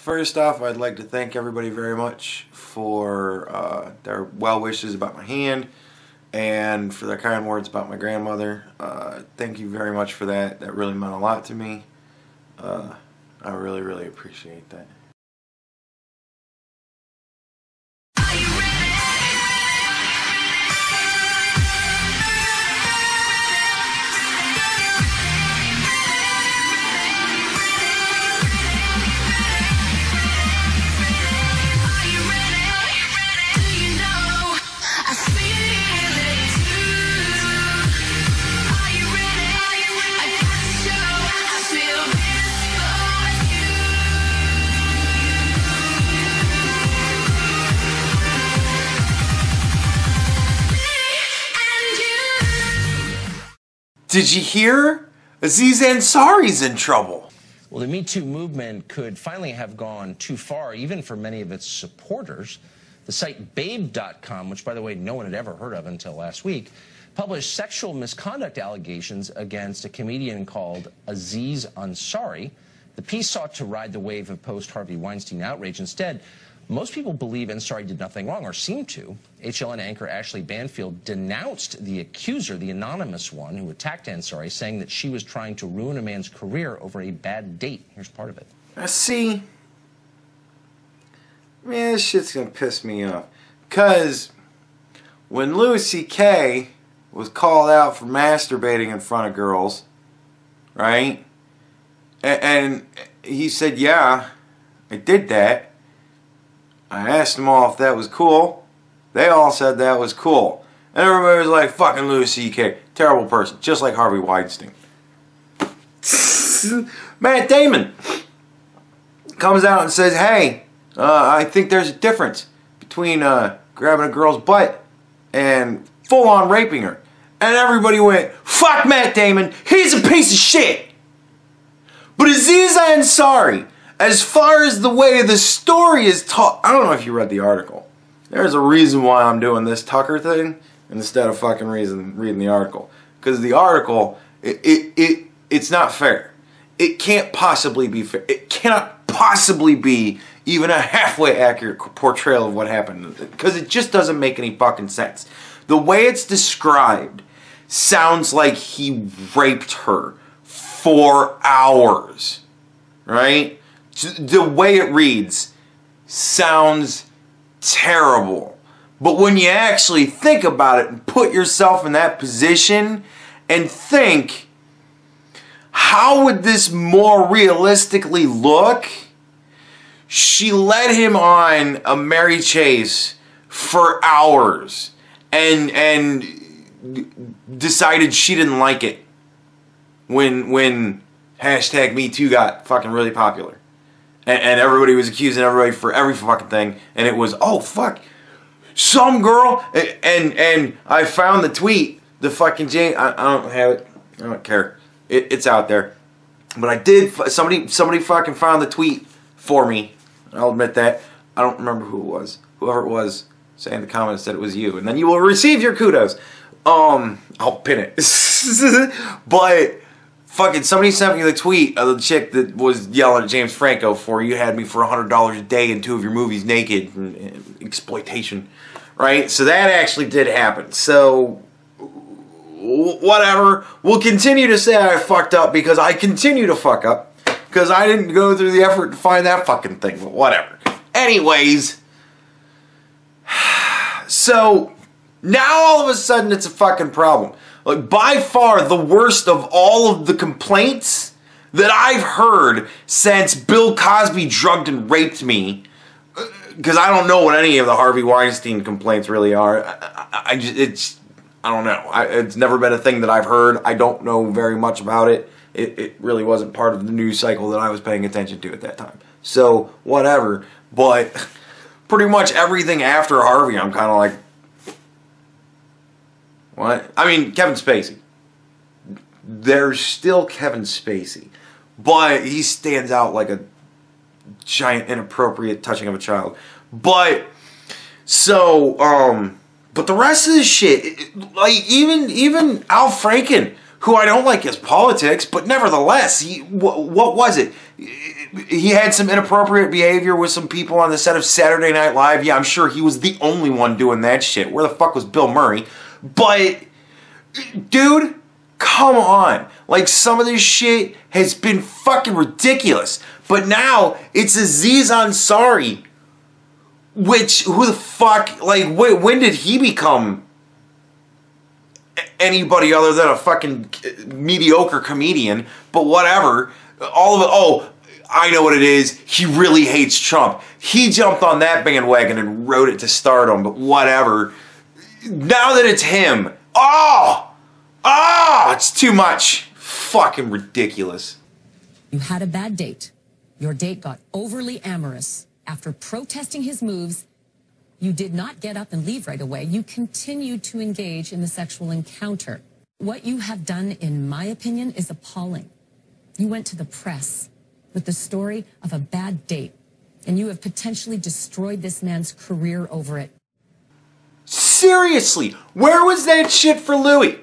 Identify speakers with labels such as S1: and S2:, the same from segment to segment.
S1: First off, I'd like to thank everybody very much for their well wishes about my hand and for their kind words about my grandmother. Thank you very much for that. That really meant a lot to me. I really, really appreciate that. Did you hear? Aziz Ansari's in trouble.
S2: Well, the Me Too movement could finally have gone too far, even for many of its supporters. The site Babe.com, which, by the way, no one had ever heard of until last week, published sexual misconduct allegations against a comedian called Aziz Ansari. The piece sought to ride the wave of post-Harvey Weinstein outrage. Instead, most people believe Ansari did nothing wrong, or seem to. HLN anchor Ashley Banfield denounced the accuser, the anonymous one who attacked Ansari, saying that she was trying to ruin a man's career over a bad date. Here's part of it.
S1: See, man, this shit's gonna piss me off. Because when Louis C.K. was called out for masturbating in front of girls, right? And he said, yeah, I did that. I asked them all if that was cool. They all said that was cool. And everybody was like, fucking Louis C.K. Terrible person. Just like Harvey Weinstein. Matt Damon comes out and says, hey, I think there's a difference between grabbing a girl's butt and full-on raping her. And everybody went, fuck Matt Damon. He's a piece of shit. But Aziz Ansari, as far as the way the story is taught, I don't know if you read the article. There's a reason why I'm doing this Tucker thing instead of fucking reading the article. Because the article, it's not fair. It can't possibly be fair. It cannot possibly be even a halfway accurate portrayal of what happened. Because it just doesn't make any fucking sense. The way it's described sounds like he raped her for hours. Right? The way it reads sounds terrible. But when you actually think about it and put yourself in that position and think, how would this more realistically look? She led him on a merry chase for hours and decided she didn't like it when hashtag Me Too got fucking really popular. And everybody was accusing everybody for every fucking thing. And it was, oh, fuck, some girl. And I found the tweet, the fucking Jane. I don't have it. I don't care. It's out there. But I did, somebody fucking found the tweet for me. I'll admit that. I don't remember who it was. Whoever it was, say in the comments that it was you. And then you will receive your kudos. I'll pin it. But fucking somebody sent me the tweet of the chick that was yelling at James Franco for you had me for $100 a day in 2 of your movies naked and exploitation, right? So that actually did happen. So whatever. We'll continue to say I fucked up because I continue to fuck up because I didn't go through the effort to find that fucking thing. But whatever. Anyways, so now all of a sudden it's a fucking problem. Like, by far the worst of all of the complaints that I've heard since Bill Cosby drugged and raped me, because I don't know what any of the Harvey Weinstein complaints really are. I don't know. It's never been a thing that I've heard. I don't know very much about it. It really wasn't part of the news cycle that I was paying attention to at that time. So, whatever. But pretty much everything after Harvey, I'm kind of like, what? I mean, Kevin Spacey. There's still Kevin Spacey. But he stands out like a giant inappropriate touching of a child. But, so, but the rest of this shit, like, even Al Franken, who I don't like his politics, but nevertheless, what was it? he had some inappropriate behavior with some people on the set of Saturday Night Live. Yeah, I'm sure he was the only one doing that shit. Where the fuck was Bill Murray? But, dude, come on. Like, some of this shit has been fucking ridiculous. But now, it's Aziz Ansari. Which, who the fuck, like, when did he become anybody other than a fucking mediocre comedian? But whatever. All of it, oh, I know what it is. He really hates Trump. He jumped on that bandwagon and rode it to stardom, but whatever. Now that it's him, it's too much. Fucking ridiculous.
S3: You had a bad date. Your date got overly amorous. After protesting his moves, you did not get up and leave right away. You continued to engage in the sexual encounter. What you have done, in my opinion, is appalling. You went to the press with the story of a bad date, and you have potentially destroyed this man's career over it.
S1: Seriously, where was that shit for Louis?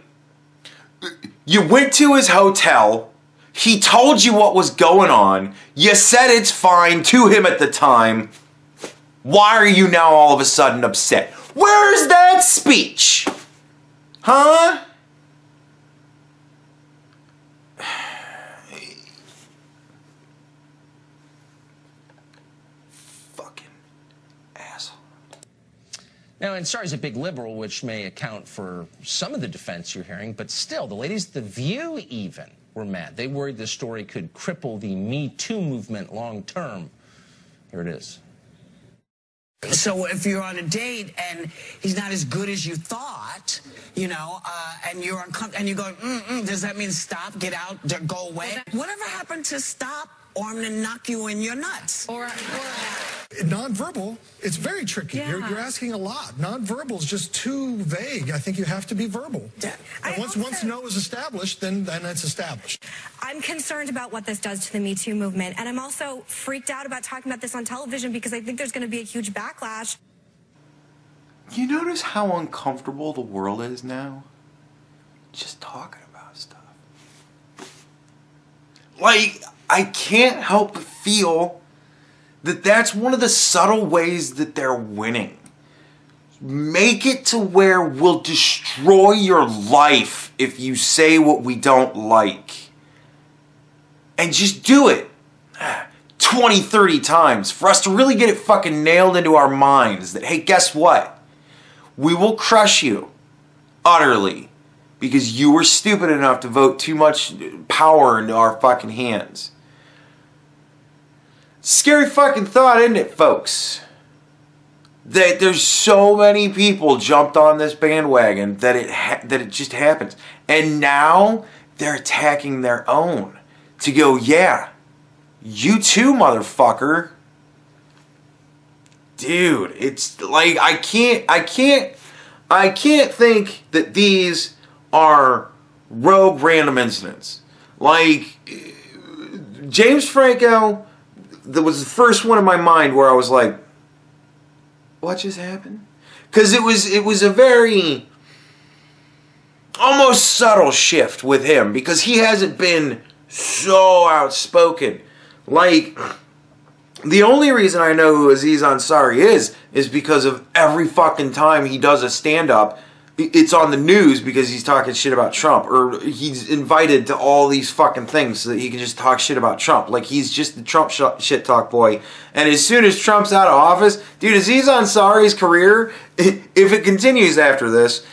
S1: You went to his hotel, he told you what was going on, you said it's fine to him at the time. Why are you now all of a sudden upset? Where's that speech? Huh?
S2: Now, Ansari's a big liberal, which may account for some of the defense you're hearing, but still, the ladies at The View even were mad. They worried the story could cripple the Me Too movement long term. Here it is.
S4: So if you're on a date and he's not as good as you thought, you know, and you're uncomfortable, and you go, does that mean stop, get out, go away? Whatever happened to stop, or I'm going to knock you in your nuts?
S5: Nonverbal, it's very tricky.
S6: Yeah.
S5: You're asking a lot. Nonverbal is just too vague. I think you have to be verbal. And once no is established, then it's established.
S6: I'm concerned about what this does to the Me Too movement, and I'm also freaked out about talking about this on television because I think there's going to be a huge backlash.
S1: You notice how uncomfortable the world is now? Just talking about stuff. Like, I can't help but feel that that's one of the subtle ways that they're winning. Make it to where we'll destroy your life if you say what we don't like. And just do it 20, 30 times for us to really get it fucking nailed into our minds that, hey, guess what? We will crush you utterly because you were stupid enough to vote too much power into our fucking hands. Scary fucking thought, isn't it, folks? That there's so many people jumped on this bandwagon that it just happens. And now they're attacking their own. To go, yeah, you too, motherfucker. Dude, it's like I can't think that these are rogue random incidents. Like James Franco, that was the first one in my mind where I was like, what just happened? Because it was a very almost subtle shift with him because he hasn't been so outspoken. Like, the only reason I know who Aziz Ansari is because of every fucking time he does a stand-up, it's on the news because he's talking shit about Trump, or he's invited to all these fucking things so that he can just talk shit about Trump. Like, he's just the Trump shit talk boy. And as soon as Trump's out of office, dude, Aziz Ansari's career, if it continues after this,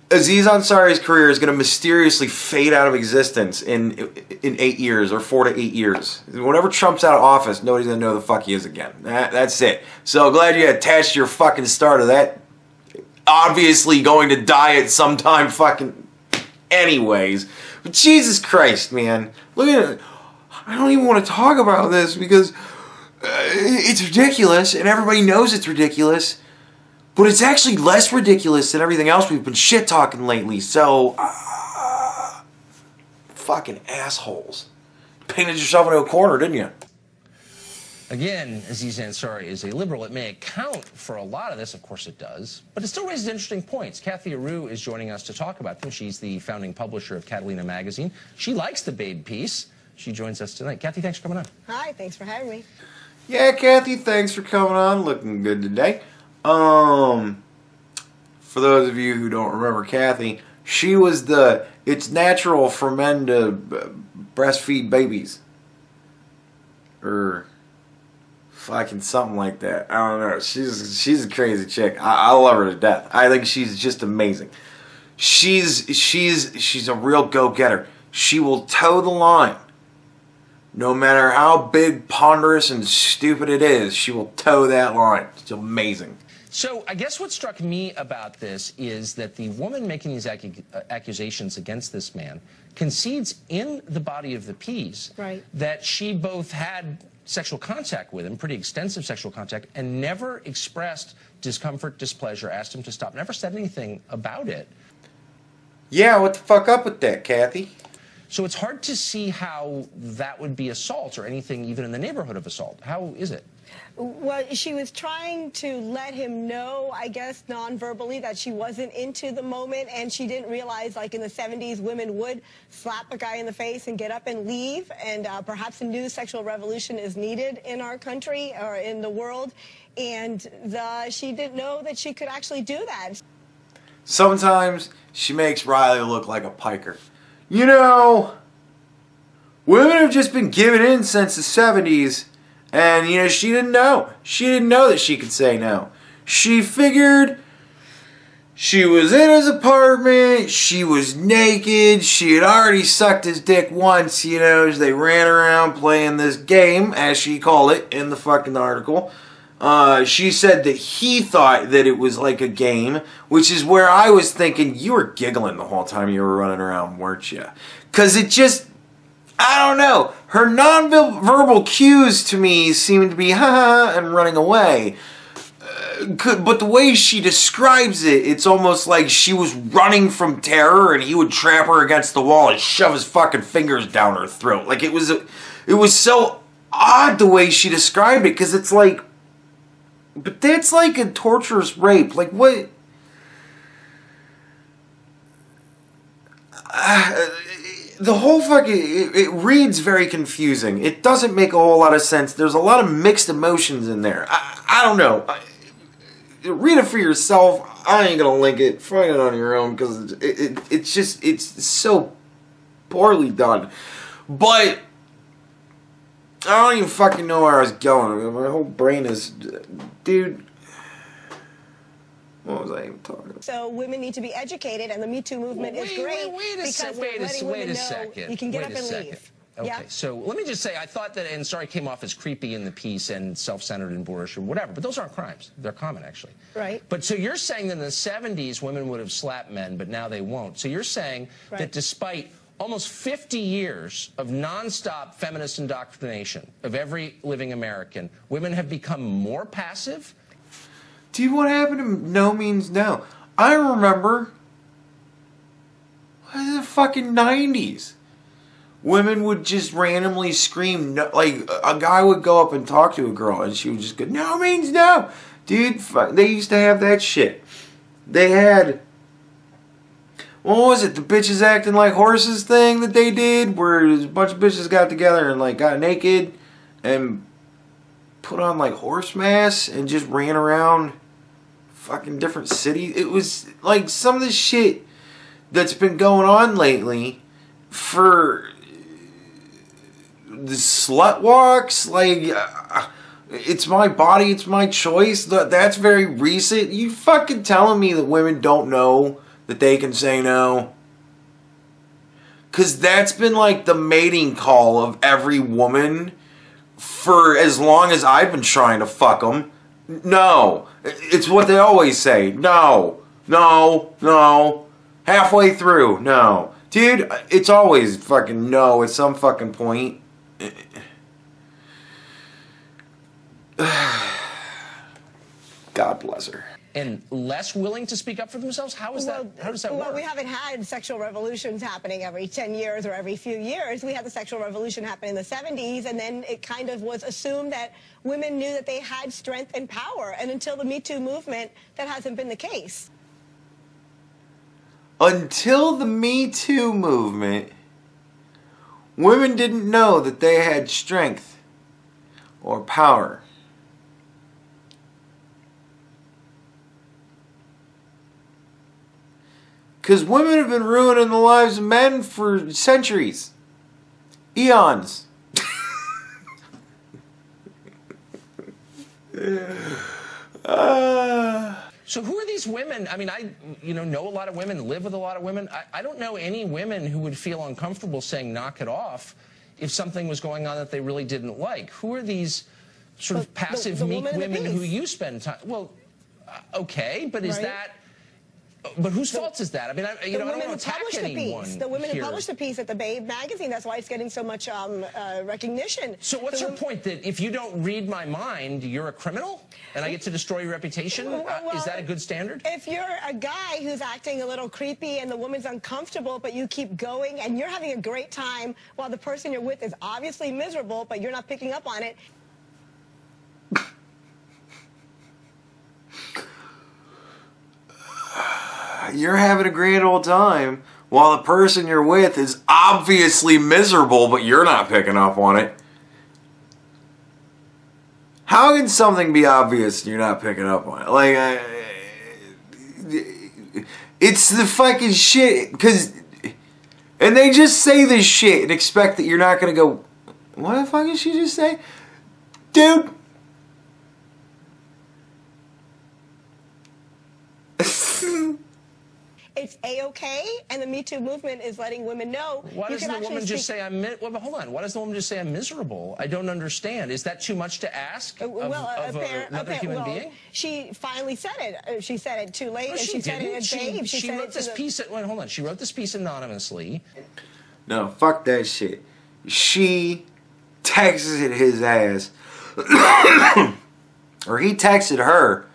S1: Aziz Ansari's career is going to mysteriously fade out of existence in 8 years or 4 to 8 years. Whenever Trump's out of office, nobody's going to know who the fuck he is again. That's it. So glad you attached your fucking star to that. Obviously going to die at some time fucking anyways. But Jesus Christ, man. Look at it. I don't even want to talk about this because it's ridiculous and everybody knows it's ridiculous. But it's actually less ridiculous than everything else we've been shit-talking lately. So, fucking assholes. Painted yourself into a corner, didn't you?
S2: Again, Aziz Ansari is a liberal. It may account for a lot of this. Of course it does. But it still raises interesting points. Kathy Aru is joining us to talk about them. She's the founding publisher of Catalina Magazine. She likes the Babe piece. She joins us tonight. Kathy, thanks for coming on.
S7: Hi, thanks for having me.
S1: Yeah, Kathy, thanks for coming on. Looking good today. For those of you who don't remember Kathy, she was the "it's natural for men to breastfeed babies," or fucking something like that. I don't know. She's a crazy chick. I love her to death. I think she's just amazing. She's a real go-getter. She will toe the line. No matter how big, ponderous, and stupid it is, she will toe that line. It's amazing.
S2: So I guess what struck me about this is that the woman making these accusations against this man concedes in the body of the piece that she both had sexual contact with him, pretty extensive sexual contact, and never expressed discomfort, displeasure, asked him to stop, never said anything about it.
S1: Yeah, what the fuck up with that, Kathy?
S2: So it's hard to see how that would be assault or anything even in the neighborhood of assault. How is it?
S7: Well, she was trying to let him know, I guess, non-verbally that she wasn't into the moment, and she didn't realize, like in the 70s, women would slap a guy in the face and get up and leave, and perhaps a new sexual revolution is needed in our country or in the world, and she didn't know that she could actually do that.
S1: Sometimes she makes Riley look like a piker. You know, women have just been giving in since the 70s, and, you know, she didn't know. She didn't know that she could say no. She figured she was in his apartment, she was naked, she had already sucked his dick once, you know, as they ran around playing this game, as she called it in the fucking article. She said that he thought that it was like a game, which is where I was thinking, you were giggling the whole time you were running around, weren't you? Because it just, I don't know. Her non-verbal cues to me seemed to be ha-ha and running away. But the way she describes it, it's almost like she was running from terror and he would trap her against the wall and shove his fucking fingers down her throat. Like, it was so odd the way she described it, because it's like, but that's like a torturous rape. Like, what? The whole fucking... It reads very confusing. It doesn't make a whole lot of sense. There's a lot of mixed emotions in there. I don't know. Read it for yourself. I ain't gonna link it. Find it on your own, because it's just... It's so poorly done. But... I don't even fucking know where I was going. My whole brain is... Dude... What was I even talking about?
S7: So women need to be educated, and the Me Too movement is great because we're letting women know you can get up and leave.
S2: Okay,
S7: yeah?
S2: So let me just say, I thought that Ansari came off as creepy in the piece and self-centered and boorish or whatever, but those aren't crimes. They're common, actually.
S7: Right.
S2: But so you're saying that in the 70s, women would have slapped men, but now they won't. So you're saying that despite almost 50 years of nonstop feminist indoctrination of every living American, women have become more passive?
S1: Dude, what happened to no means no? I remember... What is the fucking 90s? Women would just randomly scream, no, like, a guy would go up and talk to a girl, and she would just go, no means no! Dude, they used to have that shit. They had... What was it? The bitches acting like horses thing that they did, where a bunch of bitches got together and, like, got naked and put on, like, horse masks and just ran around fucking different cities. It was, like, some of the shit that's been going on lately for the slut walks, like, it's my body, it's my choice. That's very recent. You fucking telling me that women don't know that they can say no? Because that's been like the mating call of every woman for as long as I've been trying to fuck them. No. It's what they always say. No. No. No. Halfway through. No. Dude, it's always fucking no at some fucking point. God bless her.
S2: And less willing to speak up for themselves? How is that? How does that work?
S7: Well, we haven't had sexual revolutions happening every 10 years or every few years. We had the sexual revolution happen in the 70s, and then it kind of was assumed that women knew that they had strength and power. And until the Me Too movement, that hasn't been the case. Until the Me Too movement,
S1: women didn't know that they had strength or power. Because women have been ruining the lives of men for centuries. Eons.
S2: So who are these women? I mean, I know a lot of women, live with a lot of women. I don't know any women who would feel uncomfortable saying knock it off if something was going on that they really didn't like. Who are these sort of passive,
S7: the
S2: meek
S7: women
S2: who you spend time... Well, okay, but is that... But whose fault is that? I mean, I don't want to attack anyone.
S7: The women who published the piece at the Babe magazine, that's why it's getting so much recognition.
S2: So what's your point? That if you don't read my mind, you're a criminal? And I get to destroy your reputation? Is that a good standard?
S7: If you're a guy who's acting a little creepy and the woman's uncomfortable, but you keep going and you're having a great time while the person you're with is obviously miserable, but you're not picking up on it.
S1: You're having a grand old time while the person you're with is obviously miserable, but you're not picking up on it. How can something be obvious and you're not picking up on it? Like, it's the fucking shit. And they just say this shit and expect that you're not going to go, what the fuck did she just say? Dude.
S7: It's A-okay, and the Me Too movement is letting women know.
S2: Why doesn't the woman just say I'm... Well, hold on. Why does the woman just say I'm miserable? I don't understand. Is that too much to ask of another human being?
S7: She finally said it. She said it too late, and she said it at Babe.
S2: She wrote this piece... Wait, hold on. She wrote this piece anonymously.
S1: No, fuck that shit. She texted his ass. Or he texted her.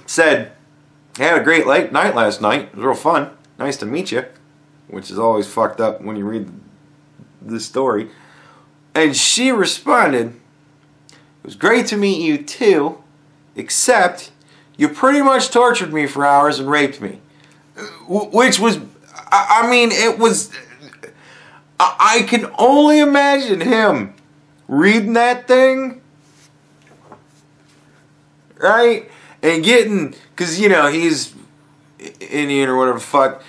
S1: Said... I had a great night last night. It was real fun. Nice to meet you. Which is always fucked up when you read the story. And she responded, it was great to meet you too, except you pretty much tortured me for hours and raped me. Which was, I mean, it was, I can only imagine him reading that thing. Right? And getting, because, you know, he's Indian or whatever the fuck,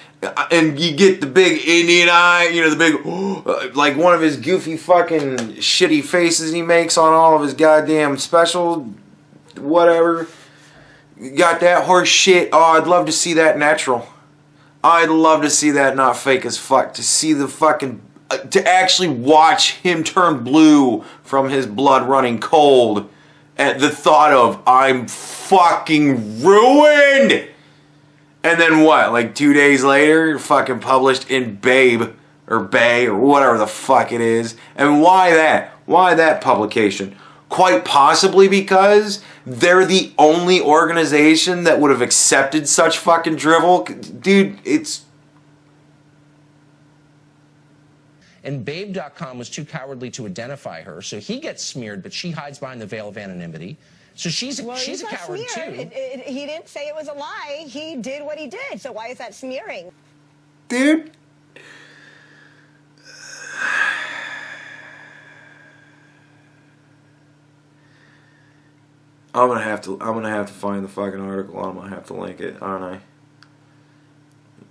S1: and you get the big Indian eye, you know, the big, like one of his goofy fucking shitty faces he makes on all of his goddamn special, whatever. You got that horse shit. Oh, I'd love to see that natural. I'd love to see that not fake as fuck. To see the fucking, to actually watch him turn blue from his blood running cold. At the thought of, I'm fucking ruined! And then what? Like 2 days later, fucking published in Babe, or Bay, or whatever the fuck it is. And why that? Why that publication? Quite possibly because they're the only organization that would have accepted such fucking drivel. Dude, it's...
S2: And Babe.com was too cowardly to identify her, so he gets smeared, but she hides behind the veil of anonymity. So she's a coward too.
S7: He didn't say it was a lie. He did what he did. So why is that smearing?
S1: Dude. I'm gonna have to find the fucking article. I'm gonna have to link it, aren't I?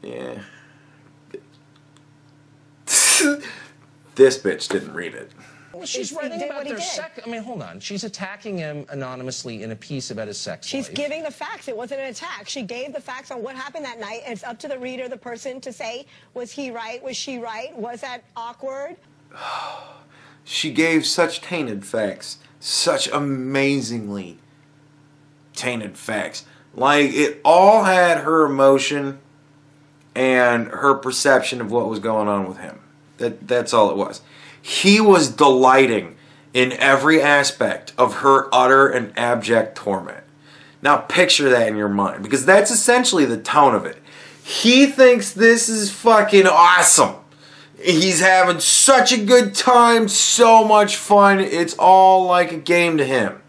S1: Yeah. This bitch didn't read it.
S2: Well, she's writing about their sex. I mean, hold on. She's attacking him anonymously in a piece about his sex life.
S7: She's giving the facts. It wasn't an attack. She gave the facts on what happened that night, and it's up to the reader, the person, to say, was he right? Was she right? Was that awkward?
S1: She gave such tainted facts. Such amazingly tainted facts. Like, it all had her emotion and her perception of what was going on with him. That's all it was. He was delighting in every aspect of her utter and abject torment. Now picture that in your mind, because that's essentially the tone of it. He thinks this is fucking awesome. He's having such a good time, so much fun, it's all like a game to him.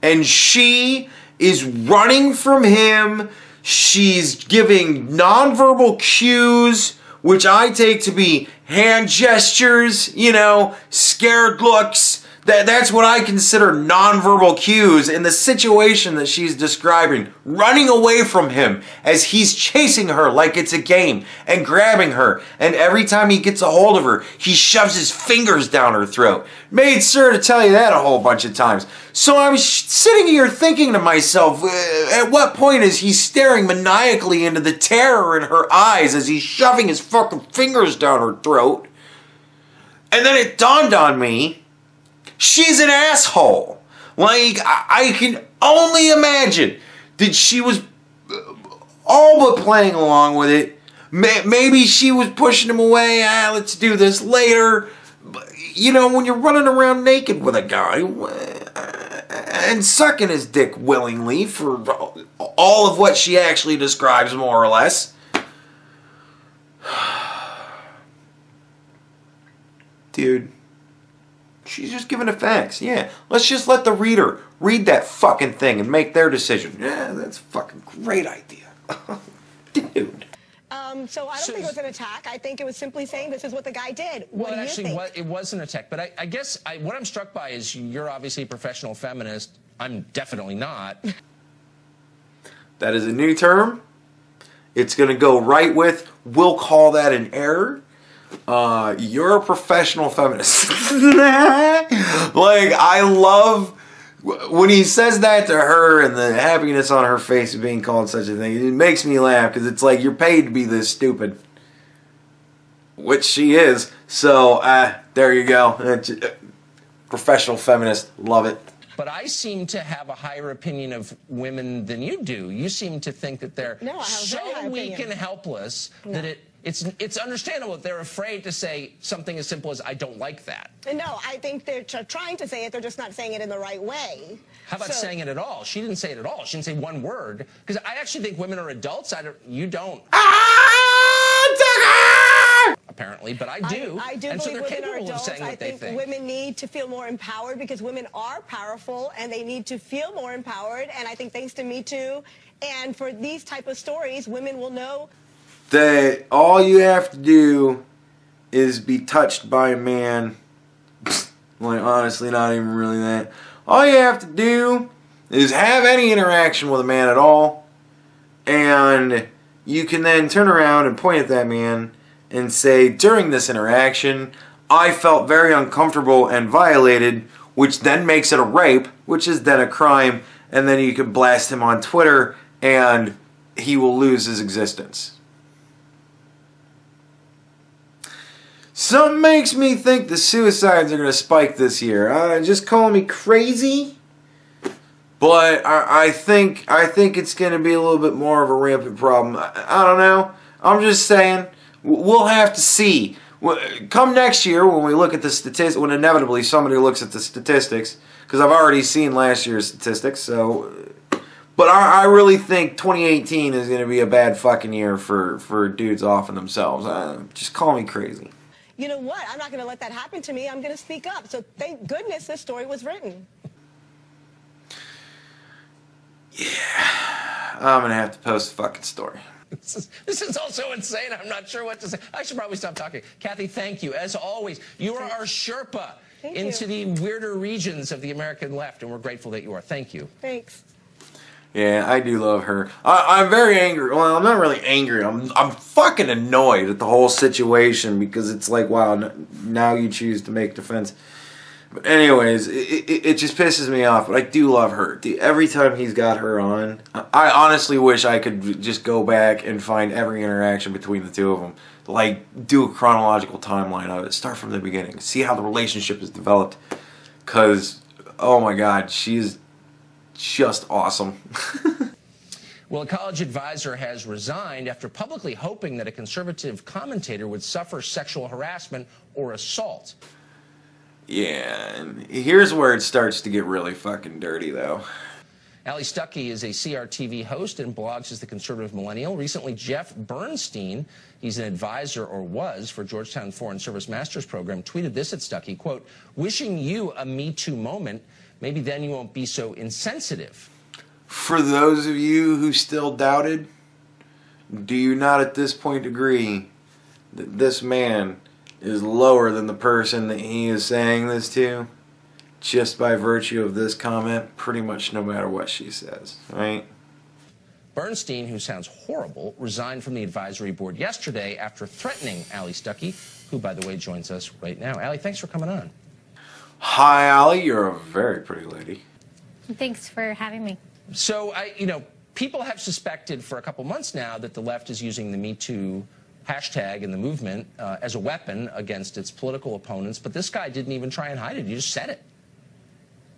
S1: And she is running from him. She's giving nonverbal cues which I take to be hand gestures, you know, scared looks. That's what I consider nonverbal cues in the situation that she's describing. Running away from him as he's chasing her like it's a game and grabbing her. And every time he gets a hold of her, he shoves his fingers down her throat. Made sure to tell you that a whole bunch of times. So I'm sitting here thinking to myself, at what point is he staring maniacally into the terror in her eyes as he's shoving his fucking fingers down her throat? And then it dawned on me, she's an asshole. Like, I can only imagine that she was all but playing along with it. Maybe she was pushing him away. Let's do this later. You know, when you're running around naked with a guy and sucking his dick willingly for all of what she actually describes, more or less. Dude. She's just giving the facts. Yeah, let's just let the reader read that fucking thing and make their decision. Yeah, that's a fucking great idea. Dude.
S7: So I don't think it was an attack. I think it was simply saying this is what the guy did. What do you think?
S2: It was an attack. But I guess what I'm struck by is you're obviously a professional feminist. I'm definitely not.
S1: That is a new term. It's going to go right with, we'll call that an error. You're a professional feminist. Like, I love when he says that to her and the happiness on her face of being called such a thing. It makes me laugh because it's like, you're paid to be this stupid. Which she is. So, there you go. Professional feminist. Love it.
S2: But I seem to have a higher opinion of women than you do. You seem to think that they're so weak and helpless that it's understandable that they're afraid to say something as simple as, I don't like that.
S7: No, I think they're trying to say it. They're just not saying it in the right way.
S2: How about saying it at all? She didn't say it at all. She didn't say one word. Because I actually think women are adults. You don't. Apparently, but I do.
S7: I do
S2: and so
S7: believe
S2: they're
S7: women are
S2: capable of
S7: adults.
S2: saying what they think.
S7: Women need to feel more empowered because women are powerful and they need to feel more empowered. And I think thanks to Me Too and for these type of stories, women will know
S1: that all you have to do is be touched by a man. Like, honestly, not even really that. All you have to do is have any interaction with a man at all, and you can then turn around and point at that man and say, during this interaction, I felt very uncomfortable and violated, which then makes it a rape, which is then a crime, and then you can blast him on Twitter, and he will lose his existence. Something makes me think the suicides are going to spike this year. Just calling me crazy, but I think it's going to be a little bit more of a rampant problem. I don't know. I'm just saying. We'll have to see. Come next year when we look at the statistics, when inevitably somebody looks at the statistics, because I've already seen last year's statistics. So, but I really think 2018 is going to be a bad fucking year for dudes offing themselves. Just call me crazy.
S7: You know what? I'm not going to let that happen to me. I'm going to speak up. So thank goodness this story was written.
S1: Yeah, I'm going to have to post the fucking story.
S2: This is also insane. I'm not sure what to say. I should probably stop talking. Kathy, thank you. As always, you are our Sherpa into the weirder regions of the American left, and we're grateful that you are. Thank you.
S7: Thanks.
S1: Yeah, I do love her. I'm very angry. Well, I'm not really angry. I'm fucking annoyed at the whole situation because it's like, wow, now you choose to make defense. But anyways, it just pisses me off. But I do love her. Every time he's got her on, I honestly wish I could just go back and find every interaction between the two of them. Like, do a chronological timeline of it. Start from the beginning. See how the relationship is developed. Because, oh my God, she's just awesome.
S2: Well, a college advisor has resigned after publicly hoping that a conservative commentator would suffer sexual harassment or assault.
S1: Yeah, and here's where it starts to get really fucking dirty, though.
S2: Ali Stuckey is a CRTV host and blogs as the Conservative Millennial. Recently, Jeff Bernstein, he's an advisor, or was, for Georgetown Foreign Service Master's Program, tweeted this at Stuckey, quote, wishing you a Me Too moment. Maybe then you won't be so insensitive.
S1: For those of you who still doubted, do you not at this point agree that this man is lower than the person that he is saying this to, just by virtue of this comment, pretty much no matter what she says, right?
S2: Bernstein, who sounds horrible, resigned from the advisory board yesterday after threatening Allie Stuckey, who, by the way, joins us right now. Allie, thanks for coming on.
S1: Hi, Allie. You're a very pretty lady.
S8: Thanks for having me.
S2: So, people have suspected for a couple months now that the left is using the Me Too hashtag and the movement as a weapon against its political opponents, but this guy didn't even try and hide it. He just said it.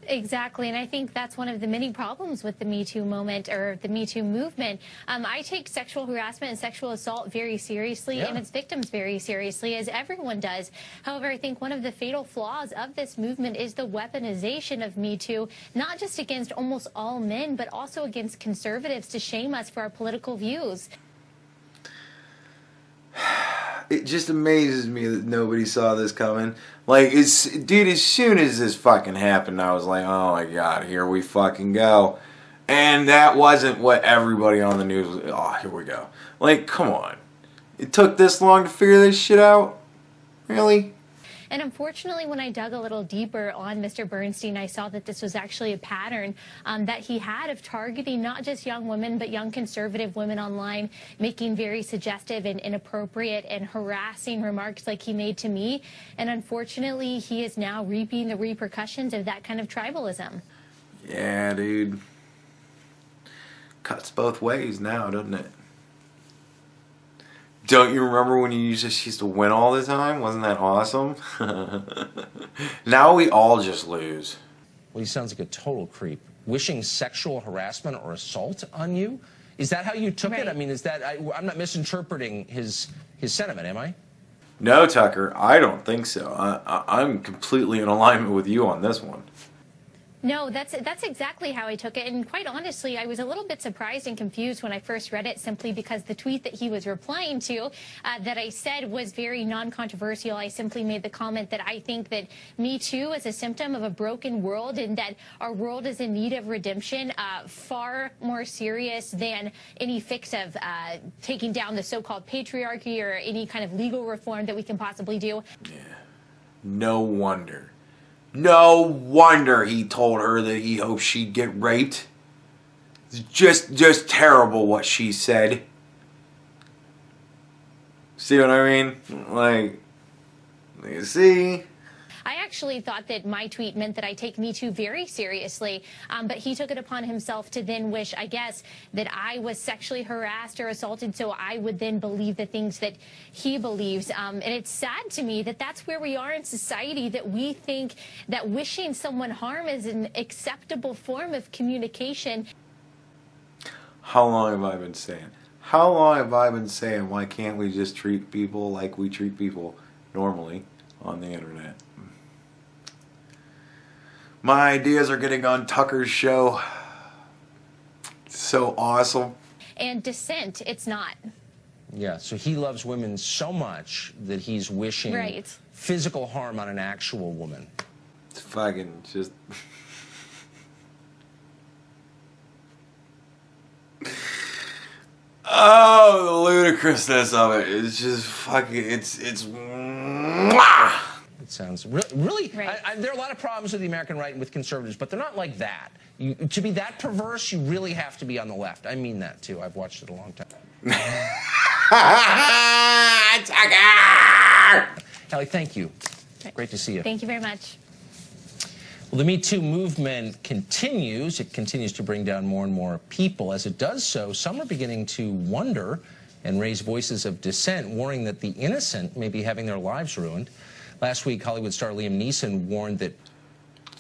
S8: Exactly, and I think that's one of the many problems with the Me Too moment or the Me Too movement. I take sexual harassment and sexual assault very seriously and its victims very seriously, as everyone does. However, I think one of the fatal flaws of this movement is the weaponization of Me Too, not just against almost all men, but also against conservatives to shame us for our political views.
S1: It just amazes me that nobody saw this coming. Like, dude, as soon as this fucking happened, I was like, oh my god, here we fucking go. And that wasn't what everybody on the news was. Oh, here we go. Like, come on. It took this long to figure this shit out? Really?
S8: And unfortunately, when I dug a little deeper on Mr. Bernstein, I saw that this was actually a pattern that he had of targeting not just young women, but young conservative women online, making very suggestive and inappropriate and harassing remarks like he made to me. And unfortunately, he is now reaping the repercussions of that kind of tribalism.
S1: Yeah, dude. Cuts both ways now, doesn't it? Don't you remember when you used to win all the time? Wasn't that awesome? Now we all just lose.
S2: Well, he sounds like a total creep. Wishing sexual harassment or assault on you? Is that how you took it? I mean, is that... I'm not misinterpreting his sentiment, am I?
S1: No, Tucker, I don't think so. I'm completely in alignment with you on this one.
S8: No, that's exactly how I took it. And quite honestly, I was a little bit surprised and confused when I first read it, simply because the tweet that he was replying to that I said was very non-controversial. I simply made the comment that I think that Me Too is a symptom of a broken world and that our world is in need of redemption, far more serious than any fix of taking down the so-called patriarchy or any kind of legal reform that we can possibly do.
S1: Yeah. No wonder. No wonder he told her that he hoped she'd get raped. It's just terrible what she said. See what I mean? Like, you see?
S8: I actually thought that my tweet meant that I take Me Too very seriously, but he took it upon himself to then wish, I guess, that I was sexually harassed or assaulted, so I would then believe the things that he believes. And it's sad to me that that's where we are in society, that we think that wishing someone harm is an acceptable form of communication.
S1: How long have I been saying? How long have I been saying, why can't we just treat people like we treat people normally on the internet? My ideas are getting on Tucker's show. So awesome.
S8: And dissent, it's not.
S2: Yeah, so he loves women so much that he's wishing physical harm on an actual woman.
S1: It's fucking just... Oh, the ludicrousness of it is just fucking... It's... Mwah!
S2: It sounds really there are a lot of problems with the American right and with conservatives, but they're not like that. To be that perverse, you really have to be on the left. I mean that, too. I've watched it a long time.
S1: Tucker!
S2: Kelly, thank you. Great to see you.
S8: Thank you very much.
S2: Well, the Me Too movement continues. It continues to bring down more and more people. As it does so, some are beginning to wonder and raise voices of dissent, warning that the innocent may be having their lives ruined. Last week, Hollywood star Liam Neeson warned that...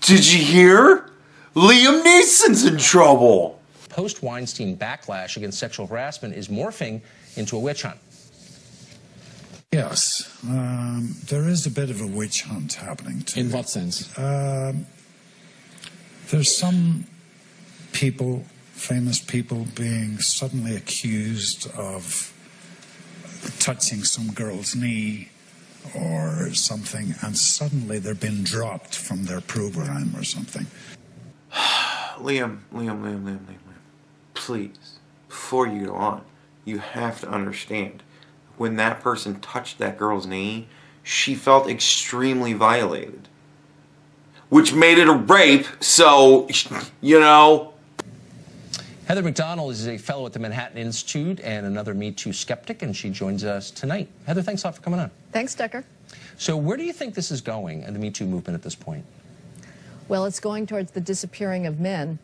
S1: Did you hear? Liam Neeson's in trouble!
S2: Post-Weinstein backlash against sexual harassment is morphing into a witch hunt.
S9: Yes, there is a bit of a witch hunt happening too.
S10: In what sense?
S9: There's some people, famous people, being suddenly accused of touching some girl's knee or something, and suddenly they're being dropped from their program or something.
S1: Liam, please, before you go on, you have to understand, when that person touched that girl's knee, she felt extremely violated. Which made it a rape, so, you know.
S2: Heather McDonald is a fellow at the Manhattan Institute and another Me Too skeptic, and she joins us tonight. Heather, thanks a lot for coming on.
S10: Thanks, Decker.
S2: So where do you think this is going in the Me Too movement at this point?
S10: Well, it's going towards the disappearing of men.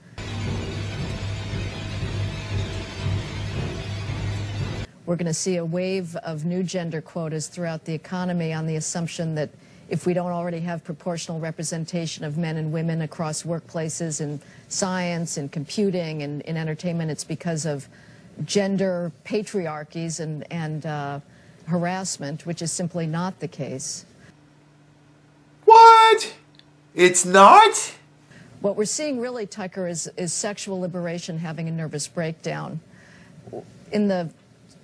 S10: We're going to see a wave of new gender quotas throughout the economy on the assumption that if we don't already have proportional representation of men and women across workplaces in science and computing and in entertainment, it's because of gender patriarchies and harassment, which is simply not the case.
S1: What? It's not?
S10: What we're seeing really, Tucker, is sexual liberation having a nervous breakdown.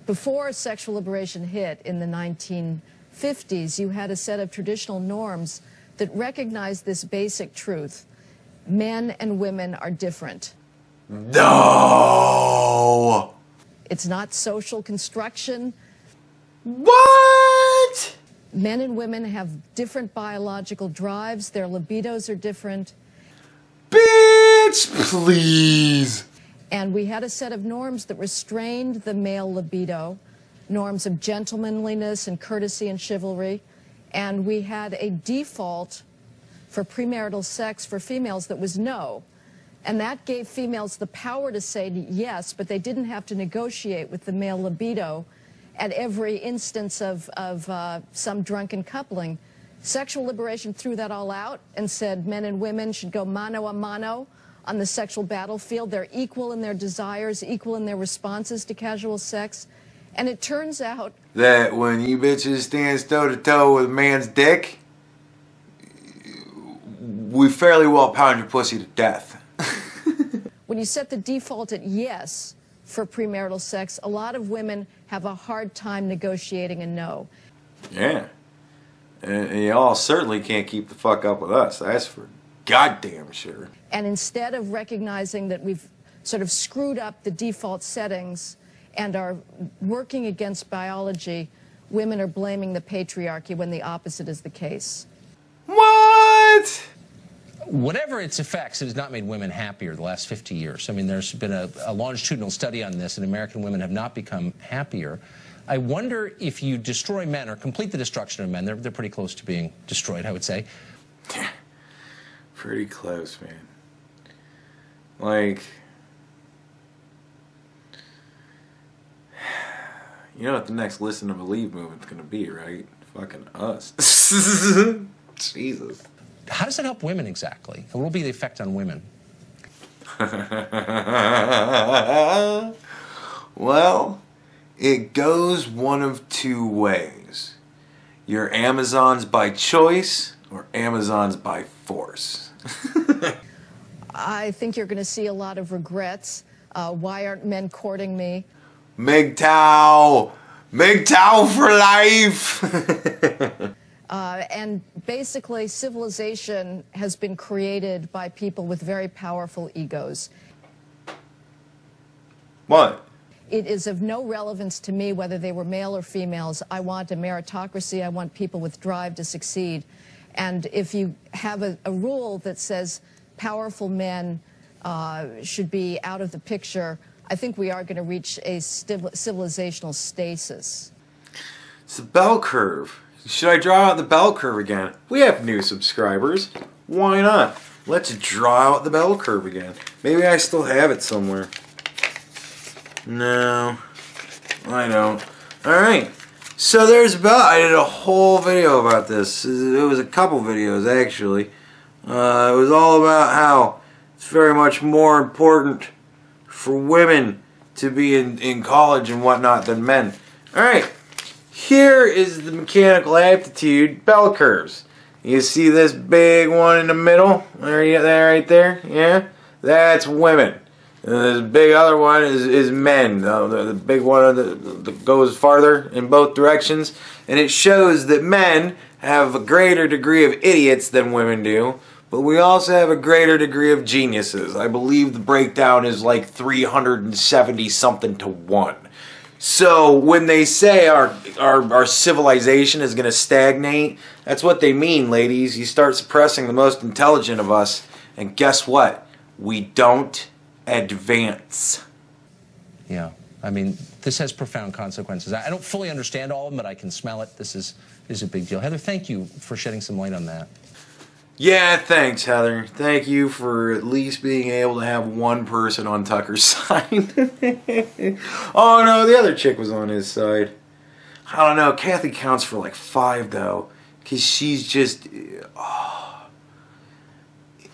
S10: Before sexual liberation hit in the 1950s, you had a set of traditional norms that recognized this basic truth. Men and women are different.
S1: No!
S10: It's not social construction.
S1: What?
S10: Men and women have different biological drives. Their libidos are different.
S1: Bitch, please.
S10: And we had a set of norms that restrained the male libido, norms of gentlemanliness and courtesy and chivalry. And we had a default for premarital sex for females that was no. And that gave females the power to say yes, but they didn't have to negotiate with the male libido at every instance of some drunken coupling. Sexual liberation threw that all out and said men and women should go mano a mano on the sexual battlefield. They're equal in their desires, equal in their responses to casual sex. And it turns out
S1: that when you bitches stand toe to toe with a man's dick, we fairly well pound your pussy to death.
S10: When you set the default at yes for premarital sex, a lot of women have a hard time negotiating a no.
S1: Yeah. And y'all certainly can't keep the fuck up with us. That's for goddamn sure.
S10: And instead of recognizing that we've sort of screwed up the default settings and are working against biology, women are blaming the patriarchy when the opposite is the case.
S1: What?
S2: Whatever its effects, it has not made women happier the last 50 years. I mean, there's been a longitudinal study on this, and American women have not become happier. I wonder if you destroy men or complete the destruction of men, they're pretty close to being destroyed, I would say.
S1: Pretty close, man. Like, you know what the next Listen to Believe movement's gonna be, right? Fucking us. Jesus.
S2: How does it help women exactly? What will be the effect on women?
S1: Well, it goes one of two ways. You're Amazons by choice or Amazons by force.
S10: I think you're going to see a lot of regrets. Why aren't men courting me?
S1: MGTOW! MGTOW for life!
S10: And basically, civilization has been created by people with very powerful egos.
S1: What?
S10: It is of no relevance to me whether they were male or females. I want a meritocracy. I want people with drive to succeed. And if you have a rule that says powerful men should be out of the picture, I think we are going to reach a civilizational stasis.
S1: It's the bell curve. Should I draw out the bell curve again? We have new subscribers. Why not? Let's draw out the bell curve again. Maybe I still have it somewhere. No, I don't. Alright, so there's I did a whole video about this. It was a couple videos, actually. It was all about how it's very much more important for women to be in college and whatnot than men. Alright, here is the mechanical aptitude bell curves. You see this big one in the middle? Right there? Yeah? That's women. And this big other one is men. The big one that goes farther in both directions. And it shows that men have a greater degree of idiots than women do. But we also have a greater degree of geniuses. I believe the breakdown is like 370 something to 1. So when they say our civilization is going to stagnate, that's what they mean, ladies. You start suppressing the most intelligent of us, and guess what? We don't advance.
S2: Yeah, I mean, this has profound consequences. I don't fully understand all of them, but I can smell it. This is a big deal. Heather, thank you for shedding some light on that.
S1: Yeah, thanks, Heather. Thank you for at least being able to have one person on Tucker's side. Oh, no, the other chick was on his side. I don't know. Kathy counts for like 5, though. Because she's just... Oh,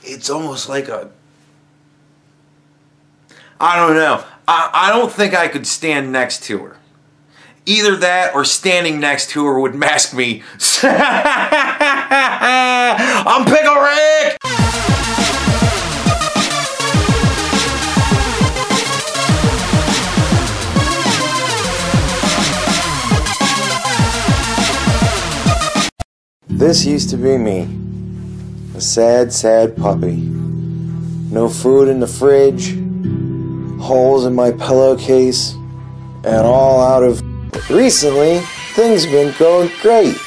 S1: it's almost like a... I don't know. I don't think I could stand next to her. Either that or standing next to her would mask me. I'm Pickle Rick! This used to be me. A sad, sad puppy. No food in the fridge, holes in my pillowcase, and all out of... Recently, things have been going great.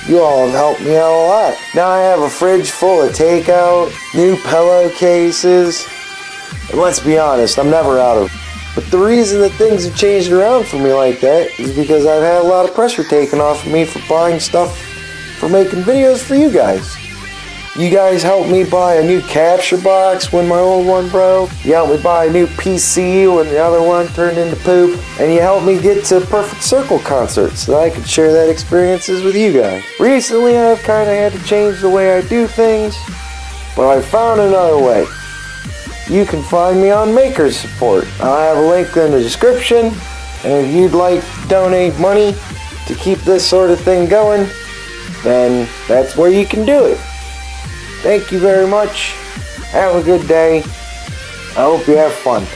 S1: You all have helped me out a lot. Now I have a fridge full of takeout, new pillowcases, and let's be honest, I'm never out of... But the reason that things have changed around for me like that is because I've had a lot of pressure taken off of me for buying stuff for making videos for you guys. You guys helped me buy a new capture box when my old one broke. You helped me buy a new PC when the other one turned into poop. And you helped me get to Perfect Circle concerts so that I could share that experiences with you guys. Recently, I've kind of had to change the way I do things, but I found another way. You can find me on Maker's Support. I'll have a link in the description, and if you'd like to donate money to keep this sort of thing going, then that's where you can do it. Thank you very much. Have a good day. I hope you have fun.